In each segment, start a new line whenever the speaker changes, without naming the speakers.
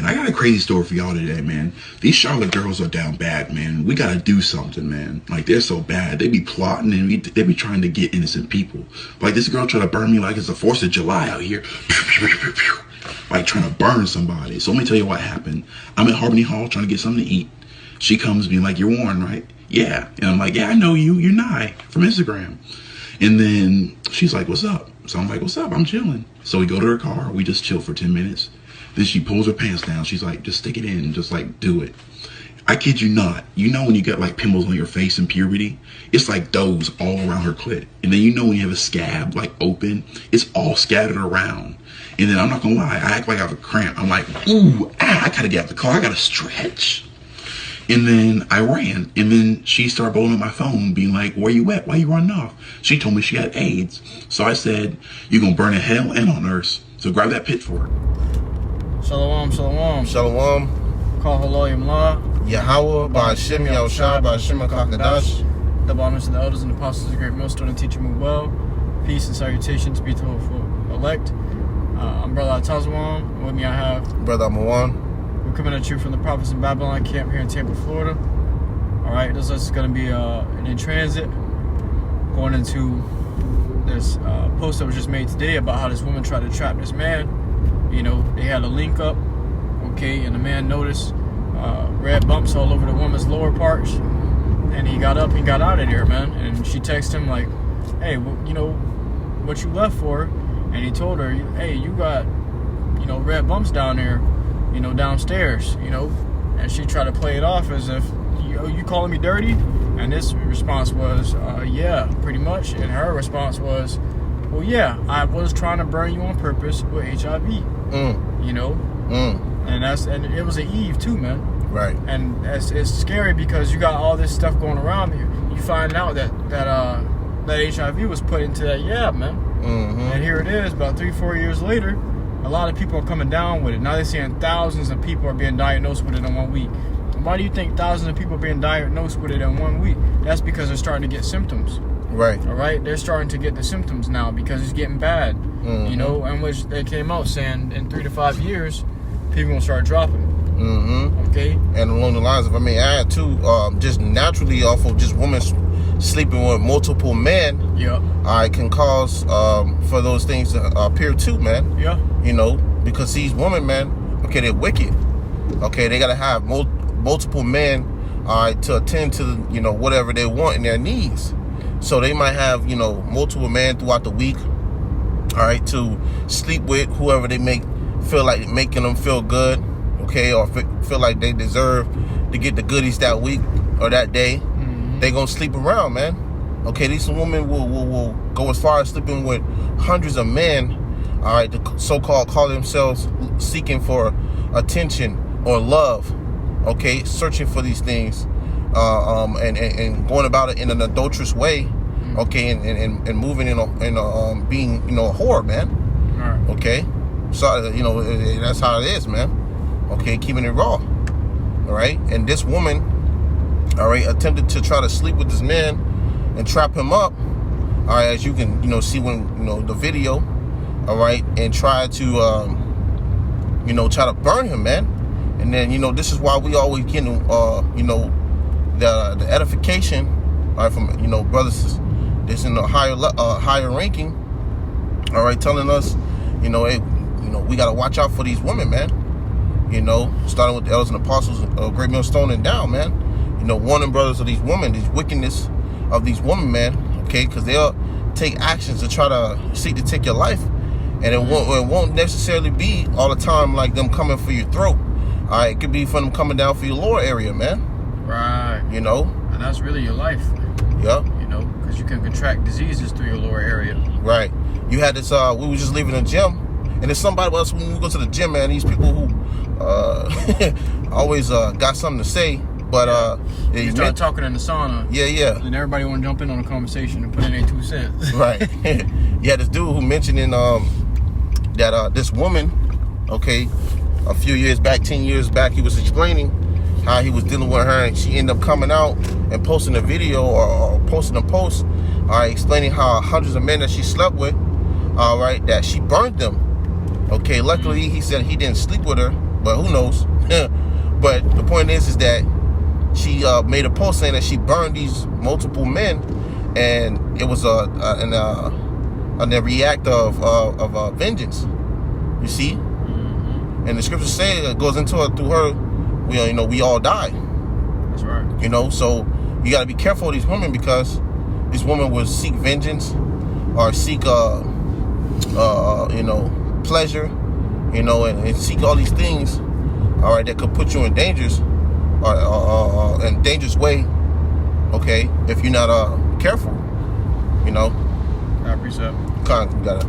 man. I got a crazy story for y'all today, man. These Charlotte girls are down bad, man. We gotta do something, man. Like, they're so bad. They be plotting and they be trying to get innocent people. Like, this girl try to burn me like it's the 4th of July out here. Like, trying to burn somebody. So let me tell you what happened. I'm at Harmony Hall trying to get something to eat. She comes being like, "You're Warren, right?" "Yeah." And I'm like, "Yeah, I know you. You're Nye from Instagram." And then she's like, "What's up?" So I'm like, "What's up? I'm chilling." So we go to her car. We just chill for 10 minutes. Then she pulls her pants down. She's like, "Just stick it in. Just like do it." I kid you not. You know when you got like pimples on your face in puberty? It's like those all around her clit. And then you know when you have a scab like open, it's all scattered around. And then I'm not gonna lie, I act like I have a cramp. I'm like, ooh, I gotta get out the car. I gotta stretch. And then I ran. And then she started blowing up my phone, being like, "Where you at? Why you running off?" She told me she had AIDS. So I said, "You're gonna burn in hell and on earth. So grab that pit for her."
Shalom, shalom.
Shalom.
Call halal yamla.
YAHAWAH, BAHASHAM, YAHWASHI, BAHASHAM, QADASH.
Double honors to the elders and apostles of the great millstone and teacher move well. Peace and salutations be to the elect. I'm Brother ATHAM. With me I have
Brother Amawan.
We're coming at you from the Prophets in Babylon camp here in Tampa, Florida. Alright, this is going to be an in transit going into this post that was just made today about how this woman tried to trap this man. You know, they had a link up, okay, and the man noticed red bumps all over the woman's lower parts, and he got up and got out of there, man. And she texted him like, "Hey, well, you know what you left for?" And he told her, "Hey, you got, you know, red bumps down there, you know, downstairs, you know." And she tried to play it off as if, "You calling me dirty?" And his response was, "Yeah, pretty much." And her response was, "Well, yeah, I was trying to burn you on purpose with HIV." You know? And it was an Eve too, man.
Right.
And it's scary because you got all this stuff going around you. You find out that HIV was put into that yab, man. And here it is, about 3-4 years later, a lot of people are coming down with it. Now they're saying thousands of people are being diagnosed with it in 1 week. Why do you think thousands of people are being diagnosed with it in 1 week? That's because they're starting to get symptoms.
Right.
All right? They're starting to get the symptoms now because it's getting bad. You know, in which they came out saying in 3 to 5 years, people will start dropping. Okay?
And along the lines, if I may add too, just naturally off of just women sleeping with multiple men, can cause for those things to appear too, man. You know, because these women, man, okay, they're wicked. Okay, they gotta have multiple men, to attend to, you know, whatever they want in their needs. So they might have, you know, multiple men throughout the week, all right, to sleep with whoever they feel like making them feel good, okay, or feel like they deserve to get the goodies that week or that day. They gonna sleep around, man. Okay, these women will go as far as sleeping with hundreds of men, all right, to so-called call themselves seeking for attention or love, okay, searching for these things, and going about it in an adulterous way, okay, and moving in a being, you know, a whore, man. Okay, so you know that's how it is, man. Okay, keeping it raw, all right. And this woman, all right, attempted to try to sleep with this man and trap him up, all right, as you can, you know, see when, you know, the video, all right, and try to you know, try to burn him, man. And then, you know, this is why we always get, you know, the edification, all right, from, you know, brothers that's in the higher ranking, all right, telling us, you know, hey, you know, we got to watch out for these women, man. You know, starting with the elders and apostles of Great Millstone and down, man. You know, warning brothers of these women, these wickedness of these women, man. Okay, because they'll take actions to try to seek to take your life, and it won't necessarily be all the time like them coming for your throat. All right, it could be from them coming down for your lower area, man.
Right.
You know,
and that's really your life.
Yeah.
You know, because you can contract diseases through your lower area.
Right. You had this. We were just leaving the gym, and there's somebody else when we go to the gym, man. These people who always got something to say. But
you start talking in the sauna.
Yeah.
And everybody want to jump in on the conversation and put in their 2 cents.
Right. Yeah, this dude who mentioned in that this woman, okay, a few years back, 10 years back, he was explaining how he was dealing with her, and she ended up coming out and posting a video or posting a post, explaining how hundreds of men that she slept with, all right, that she burned them. Okay, luckily he said he didn't sleep with her, but who knows? But the point is that she made a post saying that she burned these multiple men, and it was a react of vengeance. You see, and the scripture say it goes into it through her. We all die.
That's right.
So you got to be careful of these women, because these women will seek vengeance or seek pleasure, and seek all these things, all right, that could put you in dangers, or in a dangerous way, okay, if you're not careful,
I appreciate it.
You got it.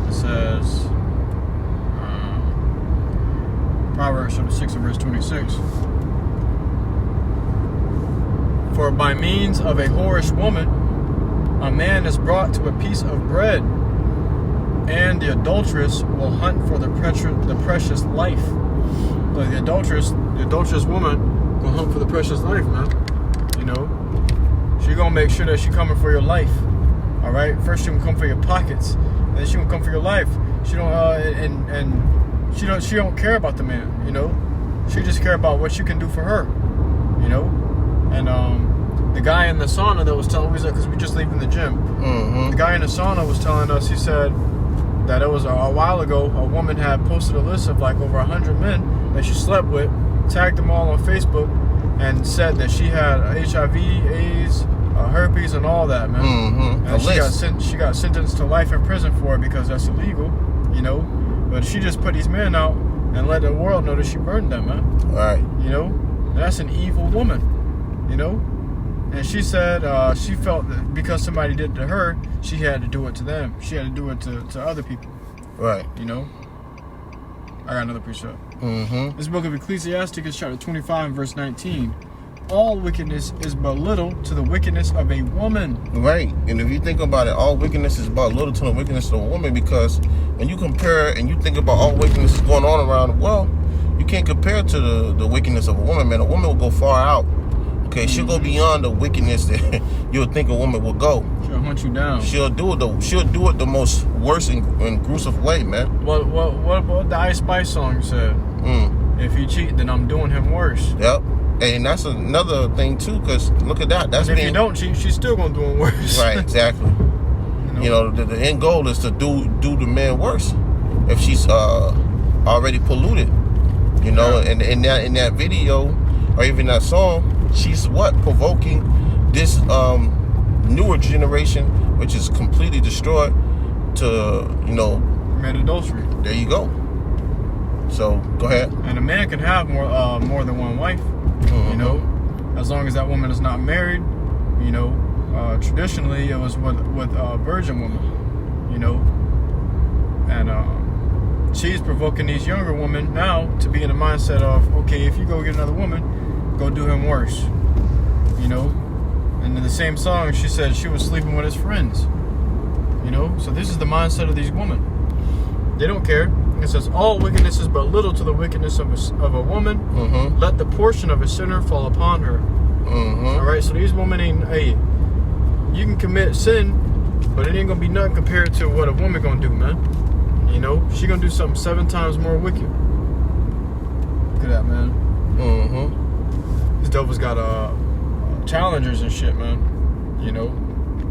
It says, Proverbs chapter 6 and verse 26. For by means of a whorish woman, a man is brought to a piece of bread, and the adulteress will hunt for the precious life. So the adulteress woman will hunt for the precious life, man. She gonna make sure that she coming for your life. All right. First she gonna come for your pockets, and then she gonna come for your life. She don't she don't care about the man. She just care about what you can do for her. And the guy in the sauna that was telling me, because we just leaving the gym. The guy in the sauna was telling us, he said that it was a while ago, a woman had posted a list of like over 100 men that she slept with, tagged them all on Facebook, and said that she had HIV, AIDS, herpes, and all that, man. And she got sentenced to life in prison for it, because that's illegal, But she just put these men out and let the world know that she burned them, man.
Right.
And that's an evil woman, And she said she felt that because somebody did it to her, she had to do it to them. She had to do it to other people.
Right.
I got another precept. This book of Ecclesiasticus, chapter 25 and verse 19. All wickedness is but little to the wickedness of a woman. Right.
And if you think about it, all wickedness is but little to the wickedness of a woman, because when you compare and you think about all wickedness is going on around the world, you can't compare it to the wickedness of a woman, man. A woman will go far out. Okay, she'll go beyond the wickedness that you'll think a woman will go.
She'll hunt you down.
She'll do it the most worst and gruesome way, man.
What the Ice Spice song said? If he cheat, then I'm doing him worse.
Yep. And that's another thing too, because look at that.
If you don't cheat, she's still gonna do him worse.
Right, exactly. The end goal is to do the man worse if she's already polluted. And in that video or even that song, she's provoking this newer generation, which is completely destroyed, to
commit adultery.
There you go. So go ahead.
And a man can have more than one wife. As long as that woman is not married. Traditionally it was with a virgin woman. And she's provoking these younger women now to be in the mindset of, okay, if you go get another woman, go do him worse. And in the same song she said she was sleeping with his friends. So this is the mindset of these women. They don't care. It says all wickedness is but little to the wickedness of a woman. Let the portion of a sinner fall upon her. All right, so these women you can commit sin, but it ain't gonna be nothing compared to what a woman gonna do, man. She gonna do something 7 times more wicked. Look at that, man. These devils got challengers and shit, man.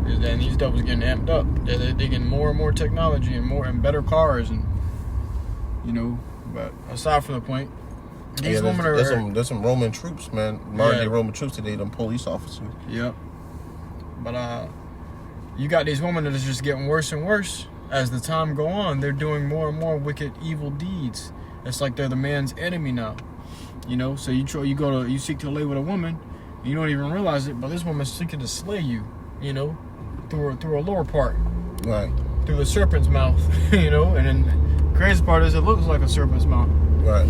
And these devils getting amped up. They're getting more and more technology and better cars and but aside from the point, these women are
there's some Roman troops, man. Modern day Roman troops today, them police officers.
Yep. But you got these women that is just getting worse and worse as the time go on. They're doing more and more wicked, evil deeds. It's like they're the man's enemy now. So you seek to lay with a woman, and you don't even realize it, but this woman's seeking to slay you. Through a lower part.
Right.
Through the serpent's mouth. And then the crazy part is it looks like a serpent's mouth.
Right.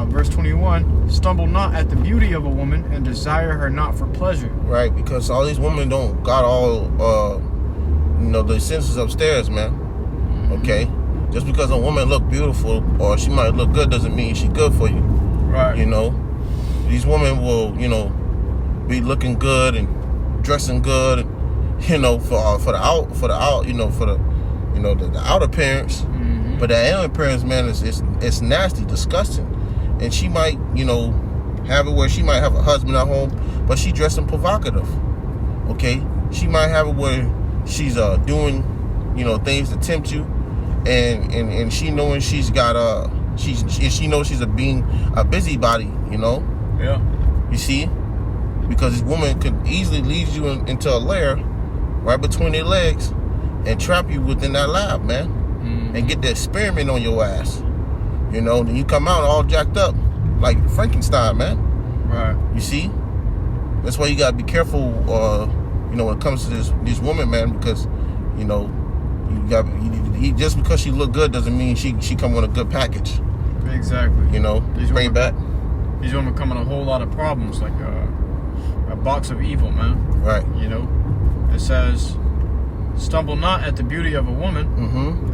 Verse 21, stumble not at the beauty of a woman and desire her not for pleasure.
Right, because all these women don't got all, the senses upstairs, man. Okay? Just because a woman look beautiful or she might look good doesn't mean she good for you.
Right.
These women will, be looking good and dressing good, and, for the out, the out appearance. But that alien appearance, man, it's nasty, disgusting. And she might, you know, have it where she might have a husband at home, but she dressing provocative. Okay? She might have it where she's doing, you know, things to tempt you, and she knowing she's got she knows she's a busybody, you know?
Yeah.
You see? Because this woman could easily lead you into a lair right between their legs and trap you within that lab, man. And get the experiment on your ass. You know, then you come out all jacked up like Frankenstein, man.
Right.
You see? That's why you gotta be careful, you know, when it comes to these women, man, because, you know, just because she look good doesn't mean she come with a good package.
Exactly.
You know, bring it back.
These women come in a whole lot of problems, like a box of evil, man.
Right.
You know, it says, stumble not at the beauty of a woman,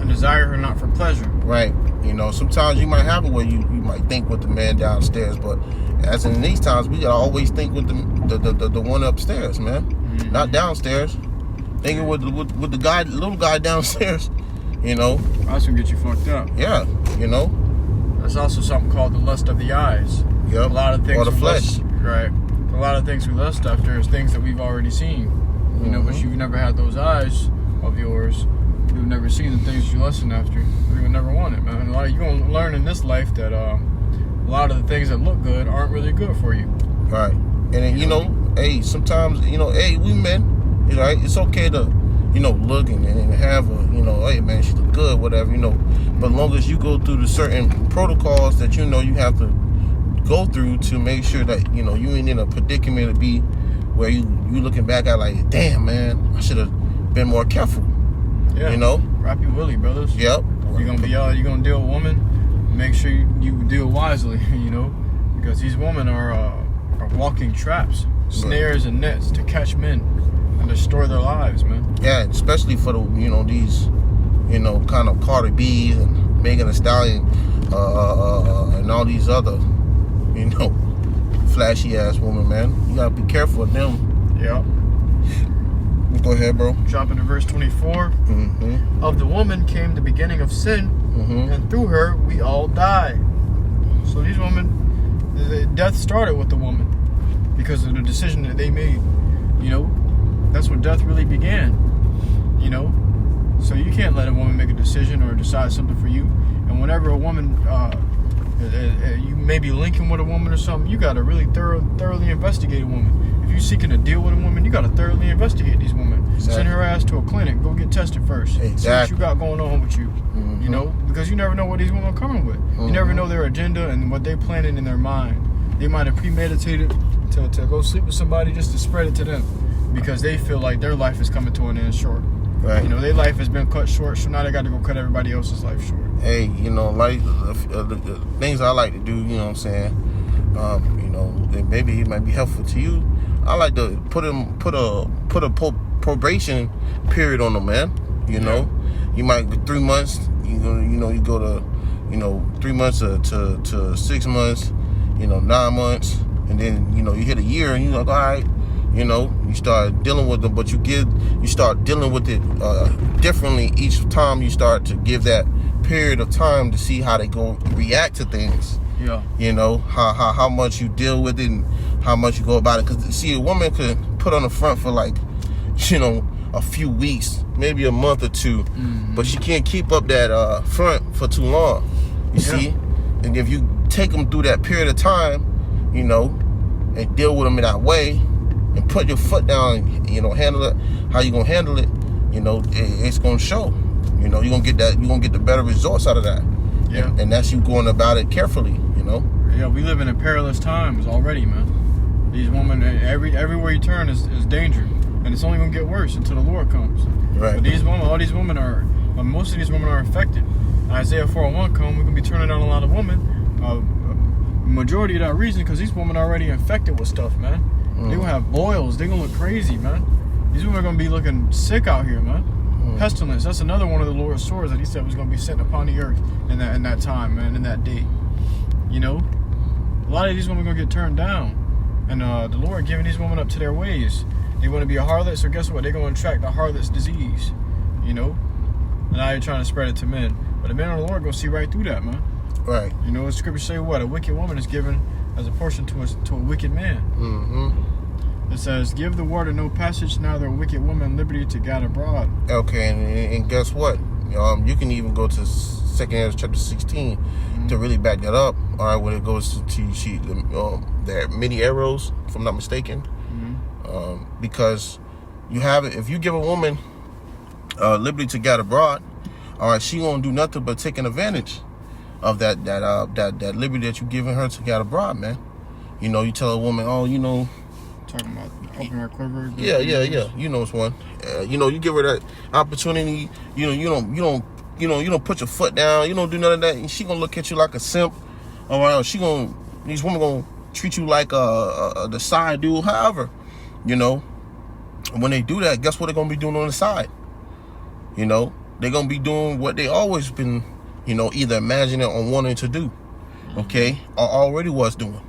and desire her not for pleasure.
Right. You know, sometimes you might have it where you might think with the man downstairs, but as in these times, we gotta always think with the one upstairs, man, not downstairs. Thinking with the guy, little guy downstairs. You know,
that's gonna get you fucked up.
Yeah. You know,
there's also something called the lust of the eyes.
Yep.
A lot of things.
Or the flesh.
Right. A lot of things we lust after is things that we've already seen. You know, but you've never had those eyes of yours. You've never seen the things you lusting after. You would never want it, man. You're gonna learn in this life that a lot of the things that look good aren't really good for you.
Right. And then, you know, hey, sometimes, you know, hey, we men, you know, it's okay to, you know, look and have a, you know, hey man, she look good, whatever, you know. But as long as you go through the certain protocols that you know you have to go through to make sure that, you know, you ain't in a predicament to be where you looking back at like, damn man, I should have been more careful.
Yeah.
You know?
Rappy Willie, brothers.
Yep.
You're gonna deal with a woman, make sure you deal wisely, you know? Because these women are walking traps, snares and nets to catch men and destroy their lives, man.
Yeah, especially for the, you know, these, you know, kind of Cardi B and Megan Thee Stallion, and all these other, you know, flashy ass women, man. You gotta be careful of them.
Yeah.
Go ahead, bro.
Dropping to verse 24. Of the woman came the beginning of sin, and through her we all die. So these women, the death started with the woman because of the decision that they made. You know, that's when death really began. You know, so you can't let a woman make a decision or decide something for you. And whenever a woman, you may be linking with a woman or something, you got to really thoroughly investigate a woman. If you're seeking to deal with a woman, you got to thoroughly investigate these women. Exactly. Send her ass to a clinic. Go get tested first.
Exactly.
See what you got going on with you. You know, because you never know what these women are coming with. You never know their agenda and what they're planning in their mind. They might have premeditated to go sleep with somebody just to spread it to them because they feel like their life is coming to an end short.
Right.
You know, their life has been cut short, so now they got to go cut everybody else's life short.
Hey, you know, like the things I like to do, you know what I'm saying? You know, maybe it might be helpful to you. I like to put a probation period on them, man. You know, you might 3 months. You go to 3 months to 6 months. You know, 9 months, and then you know you hit a year, and you're like, all right. You know, you start dealing with them, but you start dealing with it differently each time you start to give that period of time to see how they go react to things.
Yeah.
You know, how much you deal with it and how much you go about it. Because, see, a woman could put on the front for like, you know, a few weeks, maybe a month or two, but she can't keep up that front for too long. You see? And if you take them through that period of time, you know, and deal with them in that way, and put your foot down, you know, handle it how you gonna handle it, you know, it's gonna show. You know, you're gonna get the better results out of that.
Yeah.
And that's you going about it carefully, you know.
Yeah, we live in perilous times already, man. These women, everywhere you turn is danger, and it's only gonna get worse until the Lord comes.
Right.
But most of these women are affected. Isaiah 4:1 come, we're gonna be turning down a lot of women. Majority of that reason because these women are already infected with stuff, man. They're gonna have boils. They're gonna look crazy, man. These women are gonna be looking sick out here, man. Pestilence. That's another one of the Lord's swords that He said was gonna be sent upon the earth in that time, man, in that day. You know, a lot of these women are gonna get turned down, and the Lord giving these women up to their ways. They want to be a harlot, so guess what? They're gonna attract the harlot's disease. You know, and now you're trying to spread it to men. But the man of the Lord gonna see right through that, man.
Right.
You know, the scriptures say what? A wicked woman is given as a portion to a wicked man.
Mm-hmm.
It says, give the warder no passage, neither a wicked woman liberty to guide abroad.
Okay, and guess what? You can even go to 2 Kings chapter 16 to really back that up. All right, when it goes to there are many arrows, if I'm not mistaken. Because you have it, if you give a woman liberty to guide abroad, all right, she won't do nothing but taking advantage of that liberty that you're giving her to guide abroad, man. You know, you tell a woman, oh, you know,
talking about open her quiver.
Yeah. You know it's one. You know, you give her that opportunity. You know, you don't put your foot down. You don't do none of that. And she gonna look at you like a simp. All right, these women gonna treat you like the side dude. However, you know, when they do that, guess what they're gonna be doing on the side? You know, they're gonna be doing what they always been, you know, either imagining or wanting to do. Okay, or already was doing.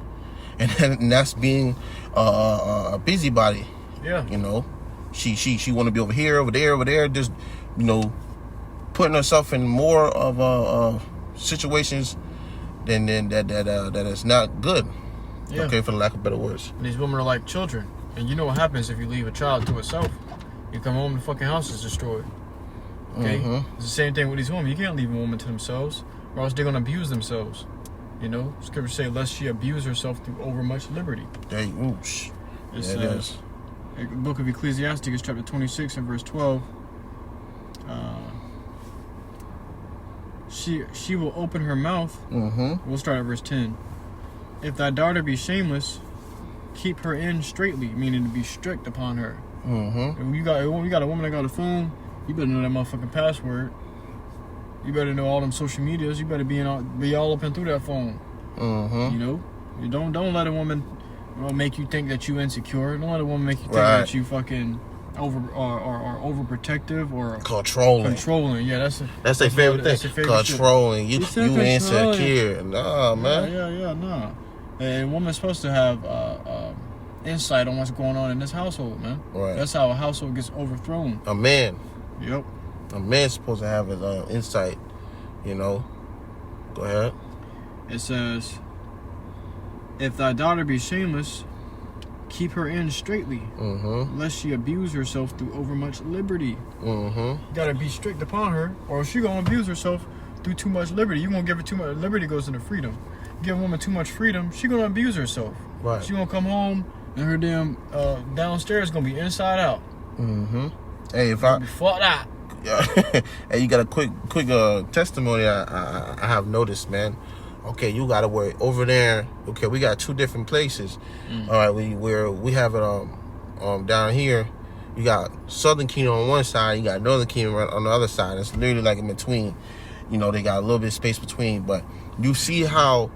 And that's being a busybody.
Yeah.
You know, she want to be over here, over there, just, you know, putting herself in more of situations than that is not good. Yeah. Okay, for the lack of better words.
And these women are like children, and you know what happens if you leave a child to itself? You come home, the fucking house is destroyed. Okay, it's the same thing with these women. You can't leave a woman to themselves, or else they're gonna abuse themselves. You know, scriptures say, lest she abuse herself through overmuch liberty.
It says,
the book of Ecclesiastes, chapter 26 and verse 12. She will open her mouth. We'll start at verse 10. If thy daughter be shameless, keep her in straitly, meaning to be strict upon her. And when you got a woman that got a phone, you better know that motherfucking password. You better know all them social medias. You better be all up and through that phone. You know, you don't let a woman make you think that you insecure. Don't let a woman make you think that you fucking overprotective or controlling. Yeah, that's
their favorite thing. Controlling. You insecure. Nah, man.
Yeah, nah. And a woman's supposed to have insight on what's going on in this household, man.
Right.
That's how a household gets overthrown.
A man.
Yep.
A man's supposed to have his insight, you know. Go ahead.
It says, if thy daughter be shameless, keep her in straitly, lest she abuse herself through overmuch liberty. You gotta be strict upon her, or she gonna abuse herself through too much liberty. You gonna give her too much liberty, goes into freedom. You give a woman too much freedom, she gonna abuse herself.
Right.
She gonna come home and her damn downstairs gonna be inside out.
Hey, if I
fuck that.
Hey, you got a quick testimony I have noticed, man. Okay, you gotta worry over there. Okay, we got two different places. All right, we have it down here. You got Southern Kingdom on one side, you got Northern Kingdom on the other side. It's literally like in between. You know, they got a little bit of space between, but you see how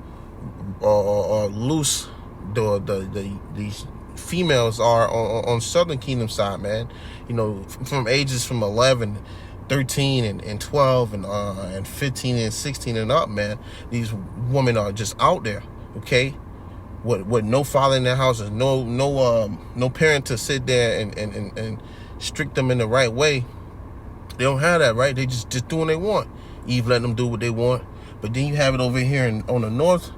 loose these females are on Southern Kingdom side, man. You know, from ages from 11, 13, and 12, and 15 and 16 and up, man. These women are just out there, okay? With no father in their houses, no parent to sit there and strict them in the right way. They don't have that, right? They just doing what they want. Eve let them do what they want. But then you have it over here on the north,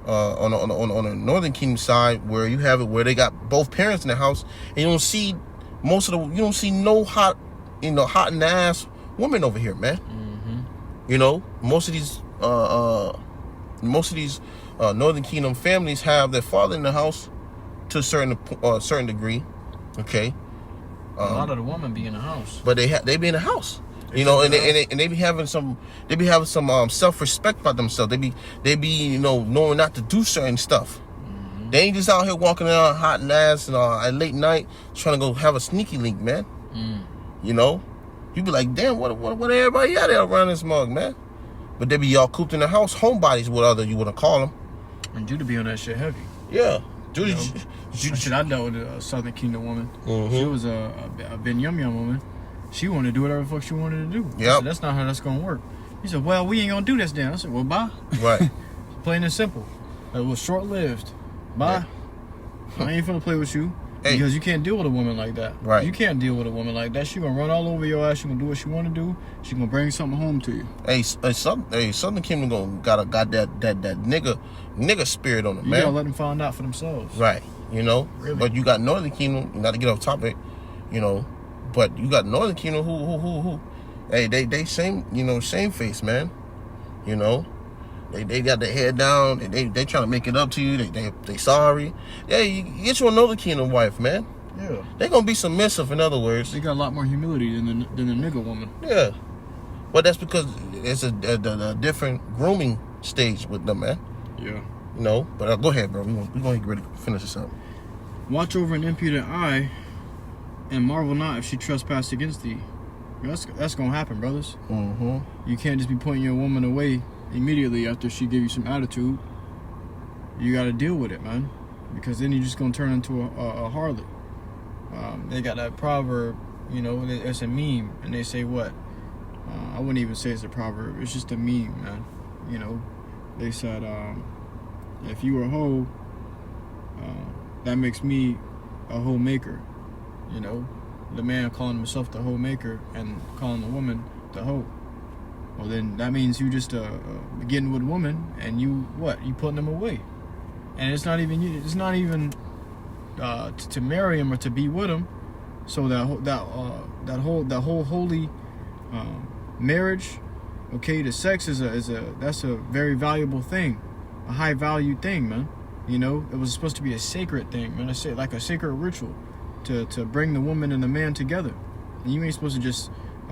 on the Northern Kingdom side, where you have it where they got both parents in the house, and you don't see no hot in the ass women over here, man. You know, most of these Northern Kingdom families have their father in the house to a certain degree. Okay.
A lot of the women be in the house,
but they be in the house. You know, and they be having some self-respect about themselves. They be you know, knowing not to do certain stuff. They ain't just out here walking around hot and ass and at late night trying to go have a sneaky link, man. You know, you be like, damn, what everybody out there around this mug, man? But they be all cooped in the house, homebodies, whatever you want to call them.
And Judah be on that shit heavy.
Yeah, Judah.
Shit, I dealt with a Southern Kingdom woman. She was a Ben Yum Yum woman. She wanted to do whatever the fuck she wanted to do.
Yeah,
that's not how that's gonna work. He said, well, we ain't gonna do this then. I said, well, bye.
Right.
Plain and simple. It was short-lived. Bye. I ain't finna play with you. Because you can't deal with a woman like that.
Right.
You can't deal with a woman like that. She gonna run all over your ass. She gonna do what she want to do. She gonna bring something home to you.
Southern Kingdom got that nigga spirit on them, man.
You gotta let them find out for themselves.
Right. You know.
Really?
But you got Northern Kingdom. Not to get off topic, you know. But you got Northern Kingdom who. Hey, they same face, man. You know. They got their head down. They trying to make it up to you. They sorry. Yeah, you get you a Northern Kingdom wife, man.
Yeah.
They gonna be submissive. In other words,
they got a lot more humility than the nigga woman.
Yeah, but that's because it's a different grooming stage with them, man.
Yeah.
You know. But go ahead, bro. We gonna get ready to finish this up.
Watch over an impudent eye, and marvel not if she trespass against thee. That's gonna happen, brothers.
Mm-hmm.
You can't just be pointing your woman away immediately after she give you some attitude. You got to deal with it, man, because then you're just gonna turn into a harlot. They got that proverb, you know, it's a meme, and they say what? I wouldn't even say it's a proverb. It's just a meme, man. You know, they said if you were a hoe, that makes me a hoe maker. You know, the man calling himself the hoe maker and calling the woman the hoe. Well, then that means you just getting with a woman, and you putting them away, and it's not even to marry him or to be with him. So that whole holy marriage, okay, the sex that's a very valuable thing, a high value thing, man. You know, it was supposed to be a sacred thing, man. I say like a sacred ritual to bring the woman and the man together. And you ain't supposed to just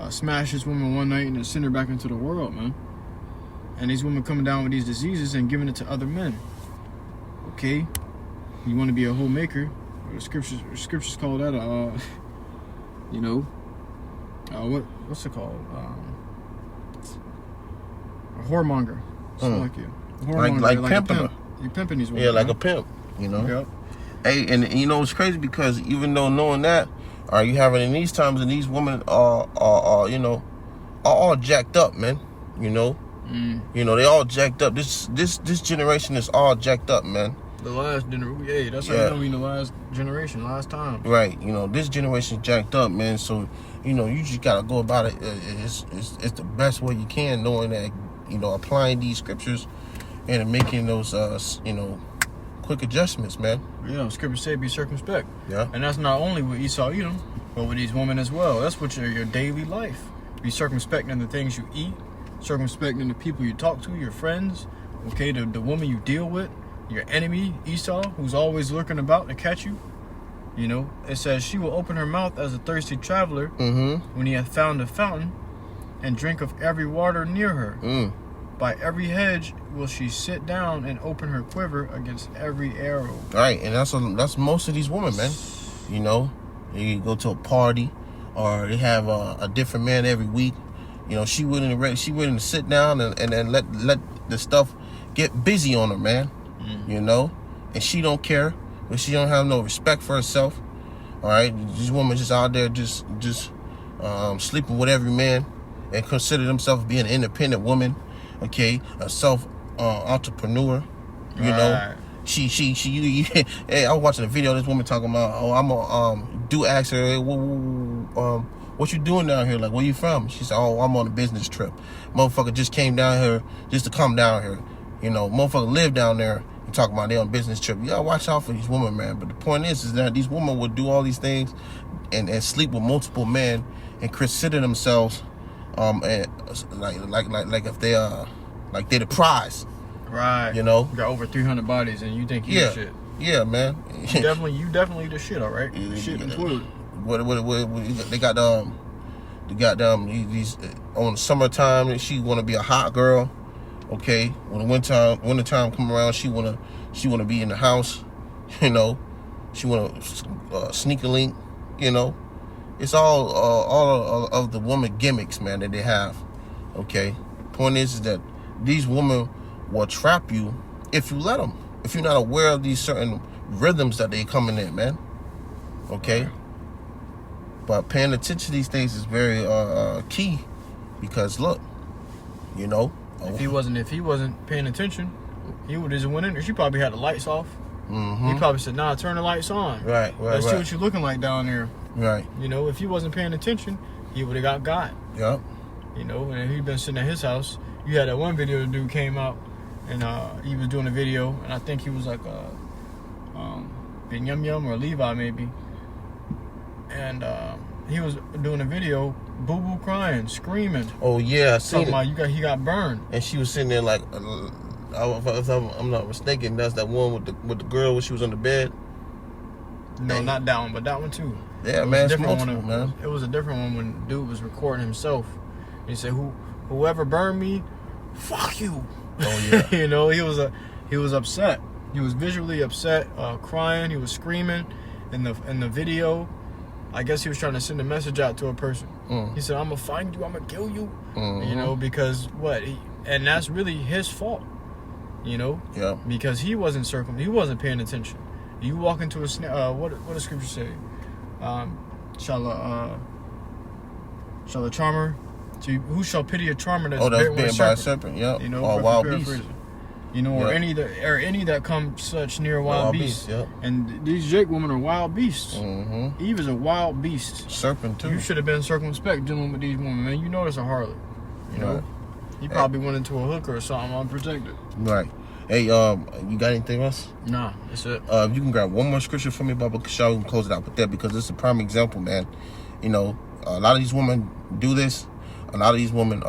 smash this woman one night and then send her back into the world, man. And these women coming down with these diseases and giving it to other men. Okay, you want to be a homemaker? The scriptures call that you know, what's it called? A whoremonger. Like you,
like pimping her.
You pimping these women.
Yeah, like a pimp. You know.
Yep.
Hey, and you know it's crazy because even though knowing that, you having in these times, and these women are you know, are all jacked up, man. You know, you know they all jacked up. This generation is all jacked up, man.
The last generation, hey, that's how you know we in the last generation, last time.
Right, you know this generation jacked up, man. So you know you just gotta go about it. It's the best way you can, knowing that you know applying these scriptures and making those you know quick adjustments, man.
Yeah, scriptures say be circumspect.
Yeah,
and that's not only with Esau, Edom, but with these women as well. That's what your daily life. Be circumspect in the things you eat, circumspect in the people you talk to, your friends. Okay, the woman you deal with. Your enemy, Esau, who's always lurking about to catch you. You know, it says she will open her mouth as a thirsty traveler when he hath found a fountain, and drink of every water near her. By every hedge will she sit down and open her quiver against every arrow. Right,
and that's most of these women, man. You know, you go to a party, or they have a different man every week. You know, she willing to sit down and then let the stuff get busy on her, man. You know, and she don't care, but she don't have no respect for herself. All right, this woman just out there just sleeping with every man and consider themselves being an independent woman. Okay, a self entrepreneur. You know, she hey, I was watching a video of this woman talking about, I'm a ask her, hey, what you doing down here? Like, where you from? She said, I'm on a business trip. Motherfucker just came down here just to come down here. You know, motherfucker live down there and talk about they on business trip. You gotta watch out for these women, man. But the point is that these women would do all these things and sleep with multiple men and consider themselves and like if they like they're the prize.
Right.
You know?
You got over 300 bodies and you think you the shit.
Yeah, man.
You definitely the shit, all right? Shit and toilet.
They got these on summertime. She wanna be a hot girl. Okay, when the wintertime come around, she wanna be in the house, you know. She wanna sneak a link, you know. It's all of the woman gimmicks, man, that they have. Okay, point is that these women will trap you if you let them. If you're not aware of these certain rhythms that they coming in, man. Okay, but paying attention to these things is very key, because look, you know.
If he wasn't paying attention, he would just went in there. She probably had the lights off. He probably said, nah, turn the lights on.
Right.
Let's see what you're looking like down there.
Right.
You know, if he wasn't paying attention, he would have got.
Yep.
You know, and if he'd been sitting at his house, you had that one video the dude came out and he was doing a video, and I think he was like Ben Yum Yum or Levi maybe. And he was doing a video, boo-boo crying, screaming.
Oh yeah, I seen it.
About he got burned.
And she was sitting there like, if I'm not mistaken, that's that one with the girl when she was on the bed.
No, not that one, but that one too.
Yeah, man, it's multiple, man.
It was a different one when dude was recording himself. He said, "Whoever burned me, fuck you."
Oh yeah.
You know, he was upset. He was visually upset, crying. He was screaming in the video. I guess he was trying to send a message out to a person. He said, "I'm gonna find you. I'm gonna kill you." You know, because and that's really his fault. You know.
Yeah.
Because he wasn't he wasn't paying attention. You walk into a what does scripture say? Shall a charmer? Who shall pity a charmer that's
bitten by a serpent? Yeah.
You know,
or a wild beast.
You know, or any that come such near wild beasts.
Yep.
And these Jake women are wild beasts. Eve is a wild beast.
Serpent too.
You should have been circumspect dealing with these women, man. You know it's a harlot. You know, you probably went into a hooker or something unprotected.
Right. Hey, you got anything else?
Nah, that's it.
If you can grab one more scripture for me, Baba Kashal, we can close it out with that, because it's a prime example, man. You know, a lot of these women do this. A lot of these women,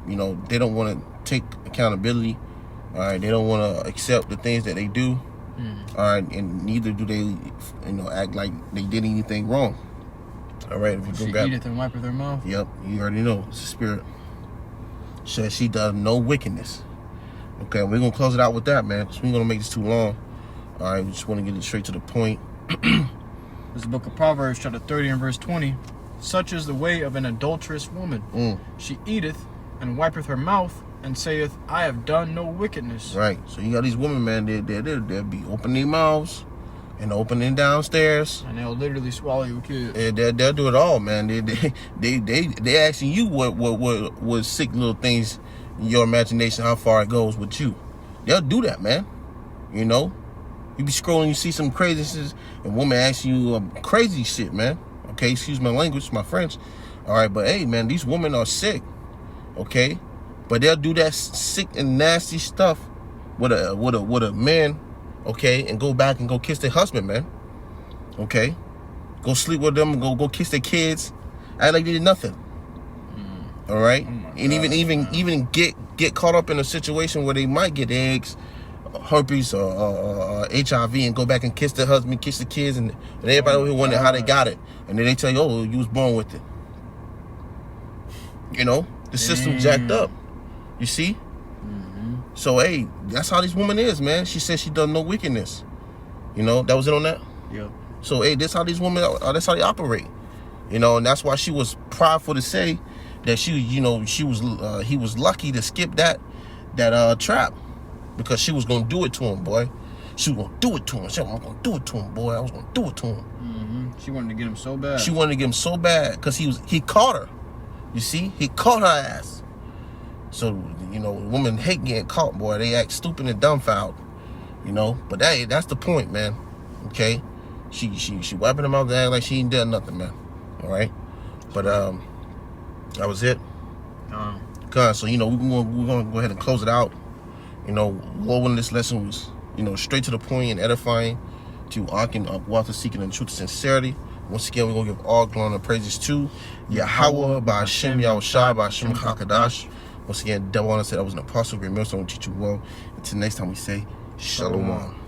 you know, they don't want to take accountability. All right, they don't want to accept the things that they do. All right, and neither do they, you know, act like they did anything wrong. All right, if you
she eateth and wipeth their mouth.
Yep, you already know. It's the spirit. Says she does no wickedness. Okay, we're going to close it out with that, man, because we're going to make this too long. All right, we just want to get it straight to the point.
This is the book of Proverbs, chapter 30 and verse 20. Such is the way of an adulterous woman. She eateth and wipeth her mouth and saith, I have done no wickedness.
Right. So you got these women, man, they'll be opening their mouths and opening downstairs.
And they'll literally swallow your kids.
They'll do it all, man. They asking you what sick little things in your imagination, how far it goes with you. They'll do that, man. You know? You be scrolling, you see some craziness, and woman asking you crazy shit, man. Okay, excuse my language, my French. All right, but hey, man, these women are sick. Okay? But they'll do that sick and nasty stuff with a man, okay, and go back and go kiss their husband, man. Okay? Go sleep with them, go kiss their kids. Act like they did nothing. All right? And even get caught up in a situation where they might get eggs, herpes or HIV, and go back and kiss their husband, kiss the kids, and everybody over here wondering how they got it. And then they tell you, oh, you was born with it. You know? The system jacked up. You see? So, hey, that's how this woman is, man. She says she does no wickedness. You know? That was it on that?
Yep.
So, hey, that's how these women, that's how they operate. You know? And that's why she was prideful to say that he was lucky to skip that trap, because she was gonna do it to him, boy. She was gonna do it to him. She was gonna do it to him, boy. I was gonna do it to him.
She wanted to get him so bad.
She wanted to get him so bad because he caught her. You see, he caught her ass. So, you know, women hate getting caught, boy. They act stupid and dumbfounded. You know, but that's the point, man. Okay, she wiping them out and act like she ain't done nothing, man. All right, but that was it. So, you know, we're gonna go ahead and close it out. You know, Lord willing, this lesson was, you know, straight to the point and edifying to walk seeking in truth and sincerity. Once again, we're gonna give all glory and praises to YAHAWAH, BAHASHAM, YAHWASHI, BAHASHAM, QADASH. Once again, Devil Honor said I was an apostle, great millstone, teach you well. Until next time, we say Shalom.